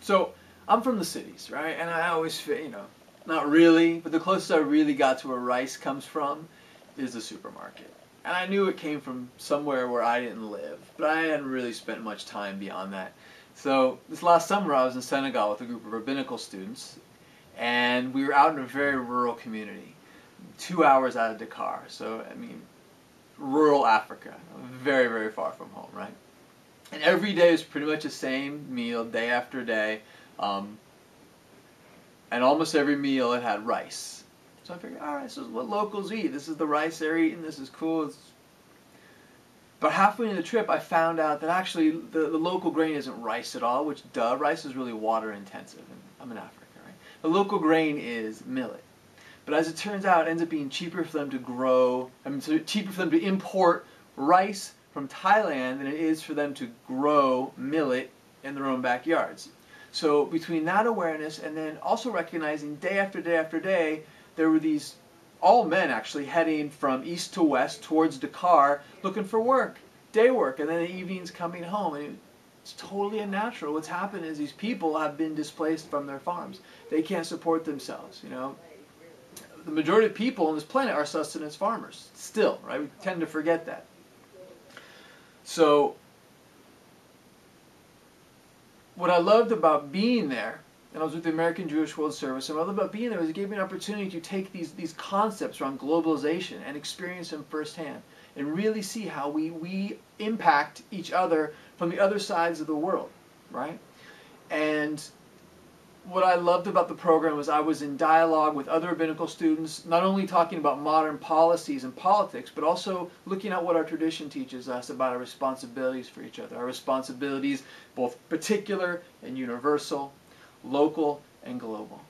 So I'm from the cities, right? And I always feel, not really, but the closest I really got to where rice comes from is the supermarket. And I knew it came from somewhere where I didn't live, but I hadn't really spent much time beyond that. So this last summer I was in Senegal with a group of rabbinical students, and we were out in a very rural community, 2 hours out of Dakar. So, I mean, rural Africa, very, very far from home, right? And every day was pretty much the same meal, day after day. And almost every meal it had rice. So I figured, all right, this is what locals eat. This is the rice they're eating. This is cool. But halfway into the trip, I found out that actually the local grain isn't rice at all, which, duh, rice is really water intensive. And I'm in Africa, right? The local grain is millet. But as it turns out, it ends up being cheaper for them to grow, cheaper for them to import rice from Thailand than it is for them to grow millet in their own backyards. So between that awareness and then also recognizing day after day after day, there were these, all men actually, heading from east to west towards Dakar looking for work, day work, and then the evenings coming home. And it's totally unnatural. What's happened is these people have been displaced from their farms. They can't support themselves, The majority of people on this planet are sustenance farmers, still, right? We tend to forget that. So what I loved about being there, and I was with the American Jewish World Service, and what I loved about being there was it gave me an opportunity to take these concepts around globalization and experience them firsthand, and really see how we impact each other from the other sides of the world, right? And what I loved about the program was I was in dialogue with other rabbinical students, not only talking about modern policies and politics, but also looking at what our tradition teaches us about our responsibilities for each other. Our responsibilities, both particular and universal, local and global.